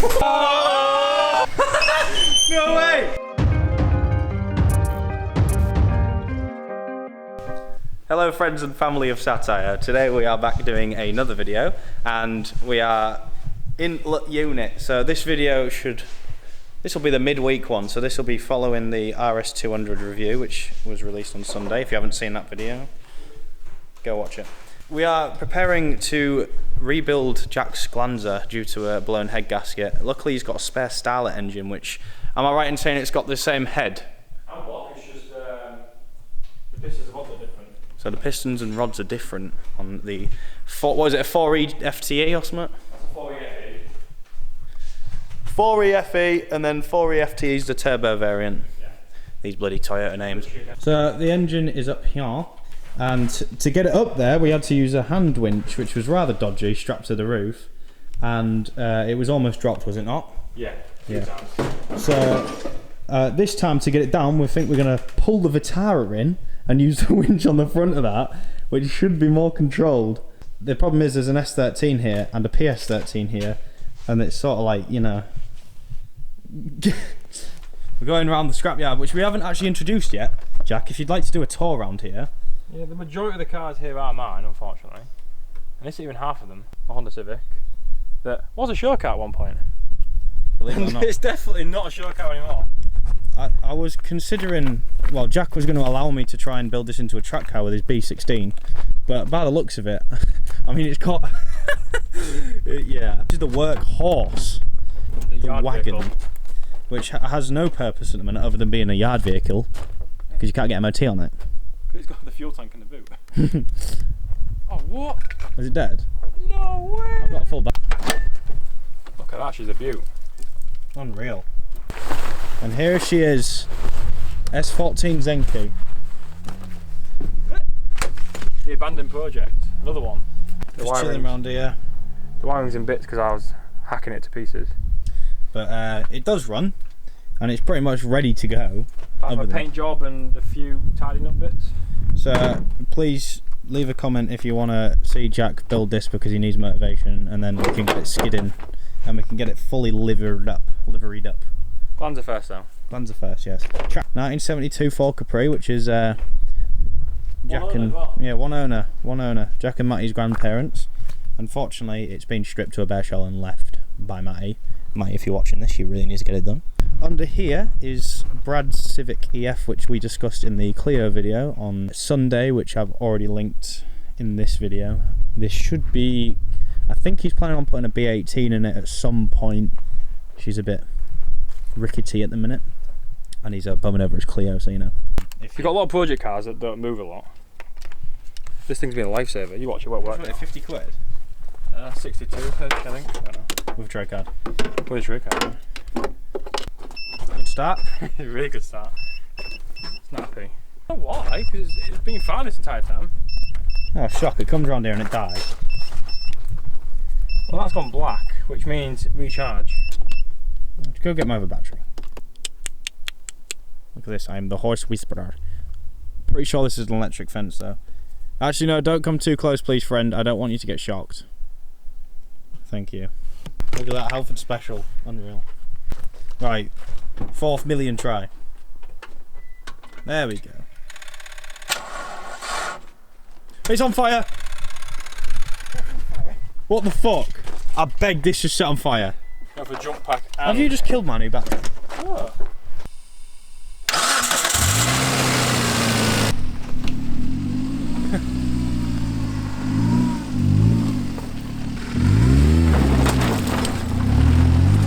No way! Hello friends and family of Sattire. Today we are back doing another video and we are in unit. So this video this will be the midweek one, so this will be following the RS200 review which was released on Sunday. If you haven't seen that video, go watch it. We are preparing to rebuild Jack's Glanza due to a blown head gasket. Luckily he's got a spare Starlet engine, which, am I right in saying it's got the same head? I'm what? It's just the pistons and rods are different. So the pistons and rods are different on the, what is it, a 4E FTE or something? That's a 4E FE. 4E FE and then 4E FTE is the turbo variant. Yeah. These bloody Toyota names. So the engine is up here, and to get it up there we had to use a hand winch, which was rather dodgy, strapped to the roof, and it was almost dropped, was it not? Yeah. Yeah. So this time to get it down, we think we're going to pull the Vitara in and use the winch on the front of that, which should be more controlled. The problem is there's an S13 here and a PS13 here, and it's sort of like, you know, we're going around the scrapyard, which we haven't actually introduced yet. Jack, if you'd like to do a tour around here. Yeah, the majority of the cars here are mine, unfortunately. And this is even half of them, a Honda Civic, that was a show car at one point. Believe it or not. It's definitely not a show car anymore. I was considering, well, Jack was going to allow me to try and build this into a track car with his B16, but by the looks of it, I mean, it's got, yeah, this is the workhorse, the wagon, vehicle, which has no purpose at the minute other than being a yard vehicle, because you can't get MOT on it. It's got the fuel tank in the boot. Oh, what? Is it dead? No way! I've got a full back. Look at that, she's a beaut. Unreal. And here she is, S14 Zenki. The abandoned project, another one. Just chilling around here. The wiring's in bits because I was hacking it to pieces. But it does run, and it's pretty much ready to go. I have a paint job and a few tidying up bits. So please leave a comment if you want to see Jack build this, because he needs motivation, and then we can get it skidding and we can get it fully liveried up. Glanza first though. Glanza first, yes. 1972 Ford Capri, which is Jack and well. yeah, one owner. Jack and Matty's grandparents. Unfortunately, it's been stripped to a bare shell and left by Matty. Matty, if you're watching this, you really need to get it done. Under here is Brad's Civic EF, which we discussed in the Clio video on Sunday, which I've already linked in this video. This should be, I think he's planning on putting a B18 in it at some point. She's a bit rickety at the minute, and he's bumming over his Clio, so you know. If you've got a lot of project cars that don't move a lot, this thing's been a lifesaver. You watch it work. 50 quid? 62, I think. I don't know. With a trade card. With a trade card, yeah. Good start. Really good start. Snappy. I don't know why, because it's been fine this entire time. Oh, shock, it comes around here and it dies. Well, that's gone black, which means recharge. Go get my other battery. Look at this, I'm the horse whisperer. Pretty sure this is an electric fence though. Actually no, don't come too close please friend, I don't want you to get shocked. Thank you. Look at that, Halford special, unreal. Right, 4th million try. There we go. It's on fire! What the fuck? I beg this just set on fire. Go for a jump pack. Have you just killed my new battery? Oh.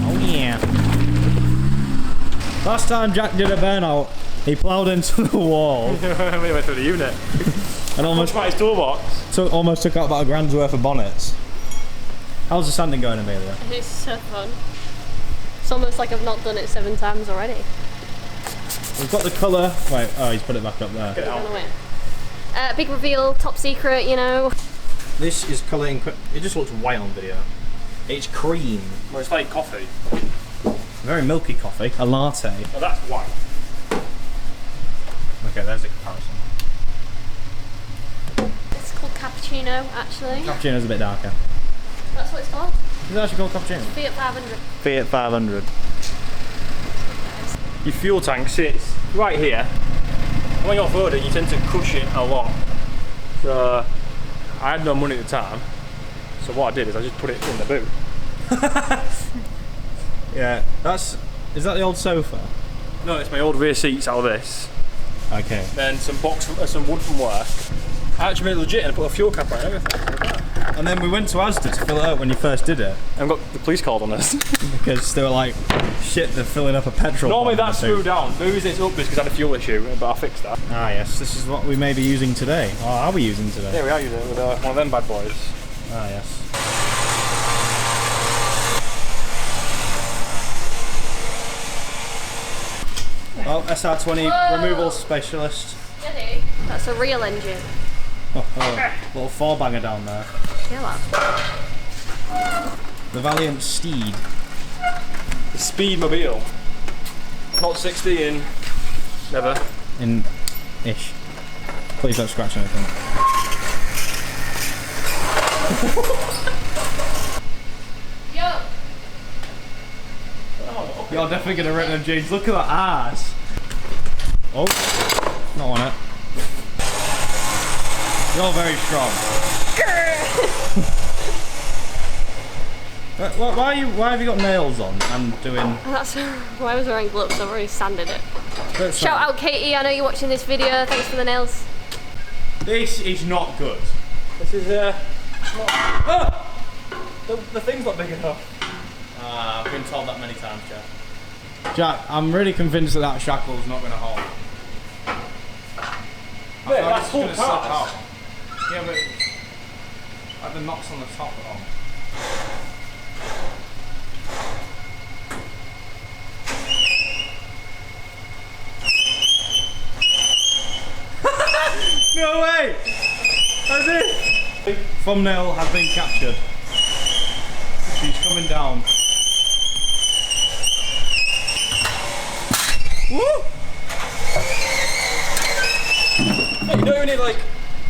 Oh yeah. Last time Jack did a burnout, he ploughed into the wall. We went through the unit. And almost his toolbox. Almost took out about £1,000 worth of bonnets. How's the sanding going, Amelia? It's so fun. It's almost like I've not done it 7 times already. We've got the colour. Wait, oh, he's put it back up there. Get it out. Big reveal, top secret, you know. This is colour it just looks white on video. It's cream. Well, it's like coffee. Very milky coffee. A latte. Oh, that's white. Okay, there's the comparison. It's called cappuccino, actually. Cappuccino's a bit darker. That's what it's called. Is that actually called cappuccino? Fiat 500. Fiat 500. Your fuel tank sits right here. And when you're off-roading, you tend to crush it a lot. So I had no money at the time. So what I did is I just put it in the boot. Yeah, is that the old sofa? No, it's my old rear seats out of this. Okay. Then some wood from work. I actually made it legit and put a fuel cap on it and everything. And then we went to Asda to fill it out when you first did it. And got the police called on us. Because they were like, shit, they're filling up a petrol. Normally bomb that's screwed down. The reason it's up is because I had a fuel issue, but I fixed that. Ah yes, this is what we may be using today. Or are we using today? Yeah, we are using it with one of them bad boys. Ah yes. Oh, SR20 removal specialist. That's a real engine. Oh, little four banger down there. Yeah, that. The Valiant Steed. The Speedmobile. Not 60 in. Never. In ish. Please don't scratch anything. Yo! You're definitely gonna rip them jeans. Look at that ass. Oh, not on it. You're very strong. Why have you got nails on and doing? That's why I was wearing gloves. I've already sanded it. That's Shout out Katie. I know you're watching this video. Thanks for the nails. This is not good. This is the thing's not big enough. I've been told that many times, Jack. Jack, I'm really convinced that shackle's not going to hold. Mate, that's full cars. Yeah, but like the knots on the top are on. No way! That's it! Thumbnail has been captured. She's coming down. Woo! Hey, you don't even need like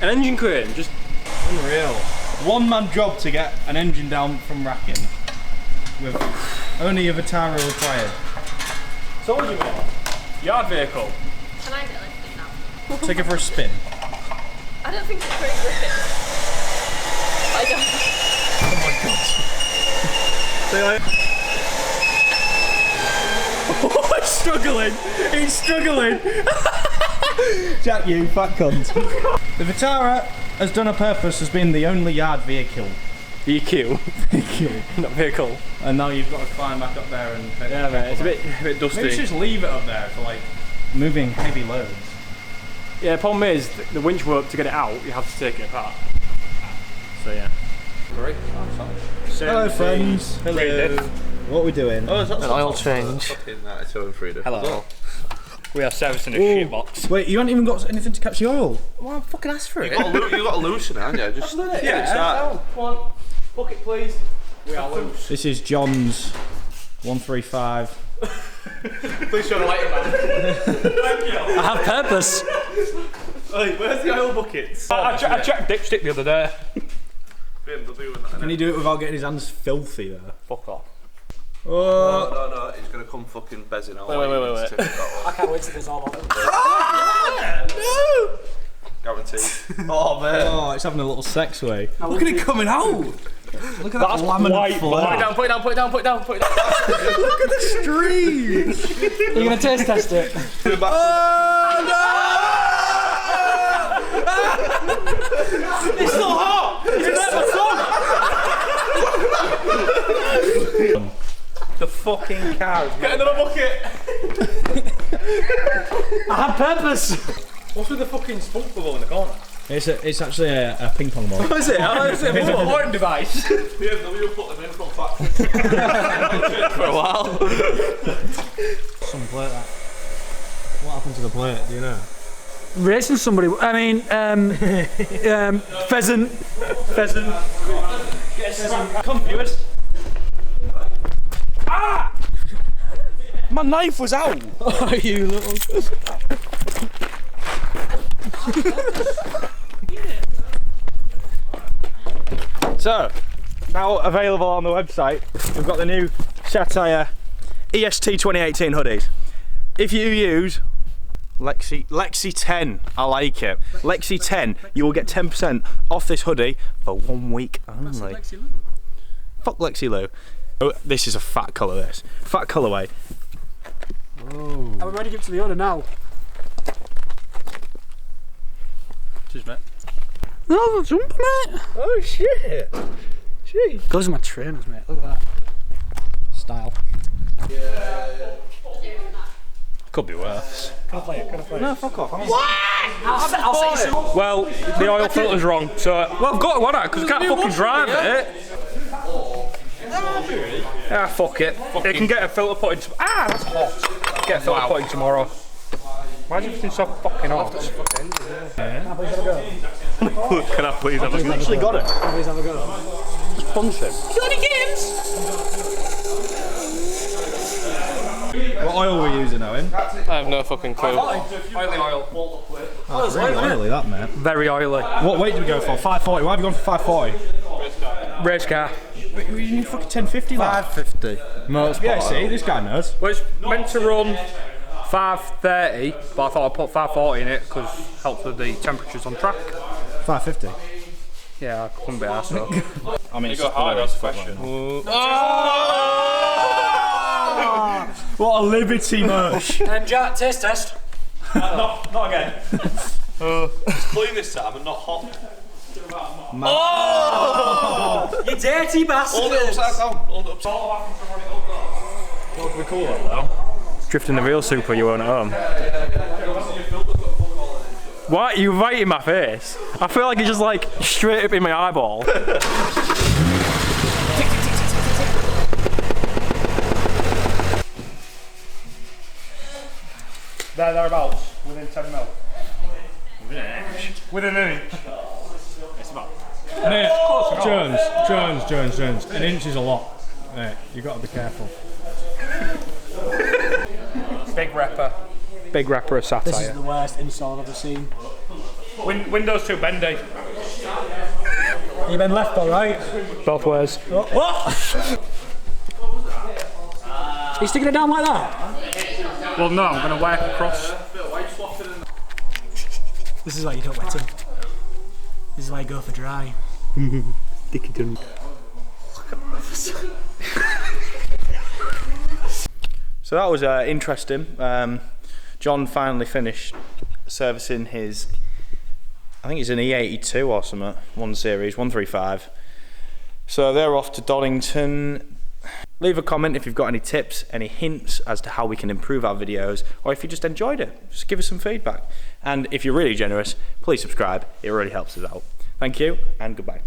an engine crane, just Unreal. One-man job to get an engine down from racking with only a Vitara required. told you, mate. Yard vehicle. Can I get lifted now? Take it for a spin. I don't think it's very gripping. I don't. Oh my god. Say like... Oh, it's struggling! It's struggling! Jack, you fat cunt. The Vitara has done a purpose as being the only yard vehicle. EQ. Vehicle. Not vehicle. And now you've got to climb back up there and... Yeah, mate, it's a bit dusty. Maybe just leave it up there for like moving heavy loads. Yeah, the problem is, the winch work to get it out, you have to take it apart. So yeah. Sorry? Hello friends. Hello. What are we doing? Oh, that's an oil change. Fucking 92 and Frida. Hello. We are servicing a shit box. Wait, you haven't even got anything to catch the oil? Well, I fucking asked for it. You got to loosen it, haven't you? Just Yeah, come on. Bucket, please. We are loose. This is John's 135. Please show the light, man. Thank you. I have purpose. Wait, where's the oil buckets? I checked dipstick the other day. Can he do it without getting his hands filthy there? Fuck off. Oh. No, he's gonna come fucking bezzing out. Wait. I can't wait to this all over. No! Guaranteed. Oh man. Oh, it's having a little sex way. Look at it coming out! Look at That's that laminate white. flare. Put it down. Look at the stream! You're gonna taste test it. Oh no! It's still hot. It's never done. The fucking car. Get another bucket. I had purpose. What's with the fucking spunk bubble in the corner? It's actually a ping pong ball. What is it? It's a recording device. BMW put them in from factory. For a while. Some plate that. What happened to the plate? Do you know? Racing somebody. I mean, pheasant. Come, viewers. Ah! My knife was out. Oh, you little. So, now available on the website. We've got the new Sattire EST 2018 hoodies. If you use Lexi 10, I like it. Lexi 10, you will get 10% off this hoodie for 1 week only. Fuck Lexi Lou. Oh, this is a fat colour, this. Fat colourway. Oh. Are we ready to give it to the owner now? Cheers, mate. No, jump, mate. Oh shit. Jeez. Those are my trainers, mate. Look at that. Style. Could be worse. Can I play it? Can I play it? No, fuck off. I'll say some. Well, the oil filter's wrong, so... Well, I've got one out, because I can't fucking drive it. Ah, fuck it. It can get a filter put in... Ah, that's hot. Get a filter put in tomorrow. Why is everything so fucking hot? Can I please have a go? Can I please have a go? You actually got it. Can I please have a go? Just punch him. What oil are we using, Owen? I have no fucking clue. Oily oil. Oh, it's really oily, that, mate. Very oily. What weight do we go for? 540. Why have you gone for 540? Race car. You need fucking 1050, lad. 550. Motorsport. Yeah, see, this guy knows. Well, it's meant to run 530, but I thought I'd put 540 in it because it helps with the temperatures on track. 550. Yeah, I couldn't be arsed. I mean, it's go hard, that's the question. What a liberty mush. Jack, taste test. Not again. It's clean this time and not hot. Oh! You dirty bastard! Hold it upside down. Hold it upside down. What would be cool though? Drifting the real super you own at home. What? You right in my face? I feel like it's just like straight up in my eyeball. Thereabouts, within 10 mil. Within an inch. It's about. Mate, Jones. An inch is a lot. Mate, you got to be careful. Big rapper of Sattire. This is the worst install I've ever seen. Windows too bendy. You been left or right? Both ways. What? Are you sticking it down like that? Well, no, I'm going to work across. This is why you don't wet him. This is why you go for dry. Dickinton. So that was interesting. John finally finished servicing his, I think it's an E82 or something, 1 Series, 135. So they're off to Donington. Leave a comment if you've got any tips, any hints as to how we can improve our videos, or if you just enjoyed it, just give us some feedback. And if you're really generous, please subscribe, it really helps us out. Thank you, and goodbye.